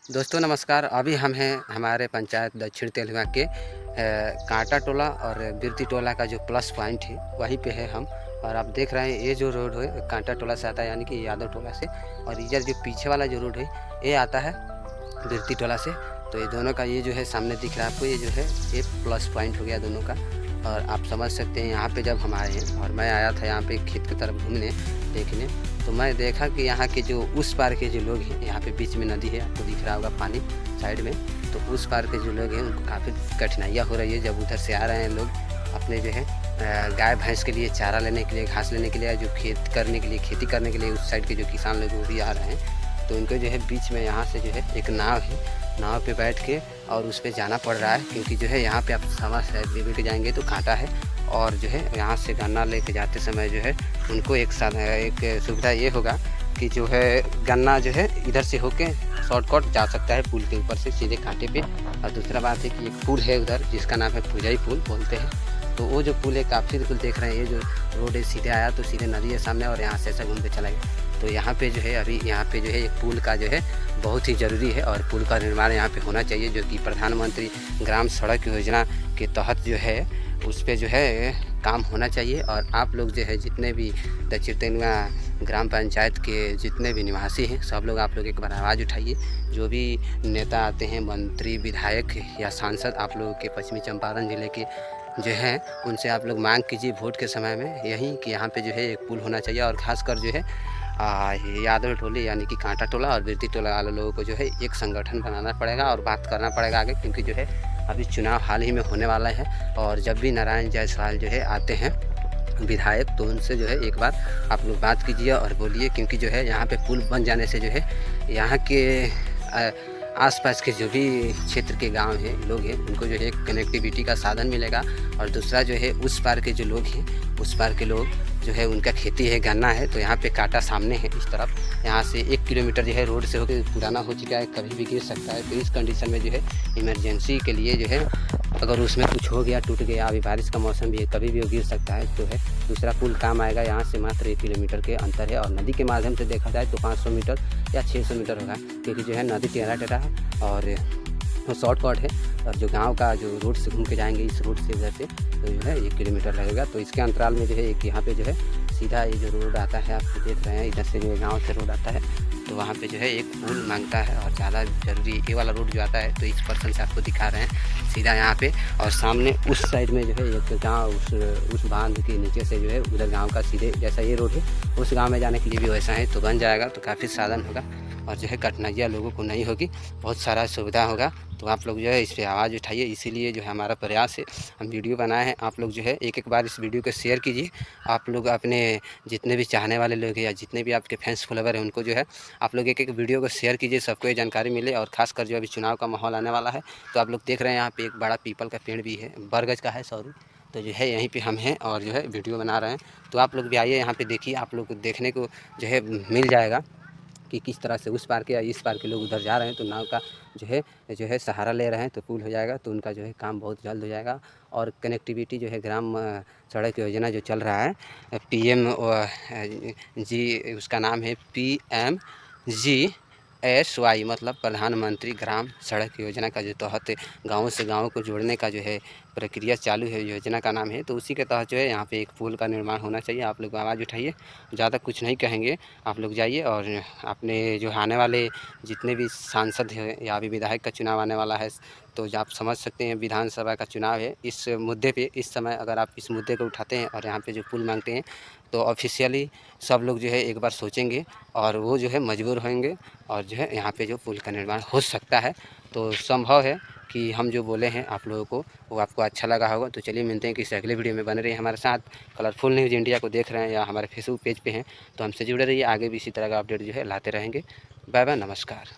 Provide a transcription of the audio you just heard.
दोस्तों नमस्कार। अभी हम हैं हमारे पंचायत दक्षिण तेलुगा के कांटा टोला और बिरती टोला का जो प्लस पॉइंट है वहीं पे है हम। और आप देख रहे हैं ये जो रोड है कांटा टोला से आता है यानी कि यादव टोला से, और इधर जो पीछे वाला जो रोड है ये आता है बिरती टोला से। तो ये दोनों का ये जो है सामने दिख रहा है आपको, ये जो है ये प्लस पॉइंट हो गया दोनों का। और आप समझ सकते हैं यहाँ पे जब हम आए हैं और मैं आया था यहाँ पे खेत की तरफ घूमने देखने, तो मैं देखा कि यहाँ के जो उस पार के जो लोग हैं, यहाँ पे बीच में नदी है आपको दिख रहा होगा पानी साइड में, तो उस पार के जो लोग हैं उनको काफ़ी कठिनाइयाँ हो रही है जब उधर से आ रहे हैं लोग अपने जो है गाय भैंस के लिए चारा लेने के लिए, घास लेने के लिए, जो खेत करने के लिए, खेती करने के लिए उस साइड के जो किसान लोग वो भी आ रहे हैं। तो उनको जो है बीच में यहाँ से जो है एक नाव है, नाव पे बैठ के और उस पर जाना पड़ रहा है, क्योंकि जो है यहाँ पे आप समझ लेके जाएंगे तो कांटा है। और जो है यहाँ से गन्ना लेके जाते समय जो है उनको एक सुविधा ये होगा कि जो है गन्ना जो है इधर से होके शॉर्टकट जा सकता है पुल के ऊपर से सीधे कांटे पे। और दूसरा बात है कि एक पुल है उधर जिसका नाम है पूजाई पुल बोलते हैं, तो वो जो पुल है काफ़ी बिल्कुल देख रहे हैं, ये जो रोड है सीधे आया तो सीधे नदी है सामने और यहाँ से ऐसा घूम के चला गया। तो यहाँ पे जो है अभी यहाँ पे जो है एक पुल का जो है बहुत ही ज़रूरी है और पुल का निर्माण यहाँ पे होना चाहिए, जो कि प्रधानमंत्री ग्राम सड़क योजना के तहत जो है उस पर जो है काम होना चाहिए। और आप लोग जो है जितने भी दक्षिण तेलुगा ग्राम पंचायत के जितने भी निवासी हैं सब लोग आप लोग एक बार आवाज़ उठाइए। जो भी नेता आते हैं, मंत्री, विधायक या सांसद आप लोगों के पश्चिमी चंपारण जिले के जो है उनसे आप लोग मांग कीजिए वोट के समय में यही कि यहाँ पे जो है एक पुल होना चाहिए। और ख़ासकर जो है यादव टोले यानी कि कांटा टोला और बिरती टोला वाले लोगों को जो है एक संगठन बनाना पड़ेगा और बात करना पड़ेगा आगे, क्योंकि जो है अभी चुनाव हाल ही में होने वाला है। और जब भी नारायण जायसवाल जो है आते हैं विधायक, तो उनसे जो है एक बार आप लोग बात कीजिए और बोलिए, क्योंकि जो है यहाँ पे पुल बन जाने से जो है यहाँ के आसपास के जो भी क्षेत्र के गांव हैं, लोग हैं, उनको जो है कनेक्टिविटी का साधन मिलेगा। और दूसरा जो है उस पार के जो लोग हैं, उस पार के लोग जो है उनका खेती है, गन्ना है, तो यहाँ पे कांटा सामने है इस तरफ, यहाँ से 1 किलोमीटर जो है रोड से होकर पुराना हो चुका है, कभी भी गिर सकता है। तो इस कंडीशन में जो है इमरजेंसी के लिए जो है अगर उसमें कुछ हो गया, टूट गया, अभी बारिश का मौसम भी है, कभी भी वो गिर सकता है, तो है दूसरा पुल काम आएगा। यहाँ से मात्र 1 किलोमीटर के अंतर है और नदी के माध्यम से देखा जाए तो 500 मीटर या 600 मीटर होगा, क्योंकि जो है नदी टेढ़ा टेढ़ा है और शॉर्टकट है। और जो गांव का जो रोड से घूम के जाएंगे इस रोड से उधर से, तो जो है 1 किलोमीटर लगेगा। तो इसके अंतराल में जो है एक यहाँ पे जो है सीधा ये जो रोड आता है आप देख रहे हैं, इधर से जो गाँव से रोड आता है, तो वहाँ पे जो है एक पुल मांगता है और ज़्यादा ज़रूरी ये वाला रोड जो आता है। तो इस पर्सन से आपको दिखा रहे हैं सीधा यहाँ पे, और सामने उस साइड में जो है एक गाँव उस बांध के नीचे से जो है उधर गाँव का सीधे जैसा ये रोड है उस गाँव में जाने के लिए भी वैसा है, तो बन जाएगा तो काफ़ी साधन होगा और जो है कठिनाइयाँ लोगों को नहीं होगी, बहुत सारा सुविधा होगा। तो आप लोग जो है इस पर आवाज़ उठाइए, इसीलिए जो है हमारा प्रयास है, हम वीडियो बनाए हैं। आप लोग जो है एक एक बार इस वीडियो को शेयर कीजिए। आप लोग अपने जितने भी चाहने वाले लोग हैं या जितने भी आपके फैंस फॉलोवर हैं उनको जो है आप लोग एक एक वीडियो को शेयर कीजिए, सबको ये जानकारी मिले। और खासकर जो अभी चुनाव का माहौल आने वाला है, तो आप लोग देख रहे हैं यहाँ पे एक बड़ा पीपल का पेड़ भी है, बरगद का है सॉरी, तो जो है यहीं पे हम हैं और जो है वीडियो बना रहे हैं। तो आप लोग भी आइए यहाँ पे देखिए, आप लोग को देखने को जो है मिल जाएगा कि किस तरह से उस पार के या इस पार के लोग उधर जा रहे हैं, तो नाव का जो है सहारा ले रहे हैं, तो पुल हो जाएगा, तो उनका जो है काम बहुत जल्द हो जाएगा। और कनेक्टिविटी जो है ग्राम सड़क योजना जो चल रहा है PM जी, उसका नाम है PMGSY, मतलब प्रधानमंत्री ग्राम सड़क योजना का जो तहत गाँव से गाँव को जोड़ने का जो है प्रक्रिया चालू है, योजना का नाम है। तो उसी के तहत जो है यहाँ पे एक पुल का निर्माण होना चाहिए। आप लोग आवाज़ उठाइए, ज़्यादा कुछ नहीं कहेंगे, आप लोग जाइए और अपने जो आने वाले जितने भी सांसद हैं या अभी विधायक का चुनाव आने वाला है, तो आप समझ सकते हैं विधानसभा का चुनाव है, इस मुद्दे पे इस समय अगर आप इस मुद्दे को उठाते हैं और यहाँ पे जो पुल मांगते हैं, तो ऑफिशियली सब लोग जो है एक बार सोचेंगे और वो जो है मजबूर होंगे और जो है यहाँ पे जो पुल का निर्माण हो सकता है। तो संभव है कि हम जो बोले हैं आप लोगों को वो आपको अच्छा लगा होगा। तो चलिए मिलते हैं किसी अगले वीडियो में, बने रहिए हमारे साथ। कलरफुल न्यूज़ इंडिया को देख रहे हैं या हमारे फेसबुक पेज पे हैं तो हमसे जुड़े रहिए, आगे भी इसी तरह का अपडेट जो है लाते रहेंगे। बाय बाय, नमस्कार।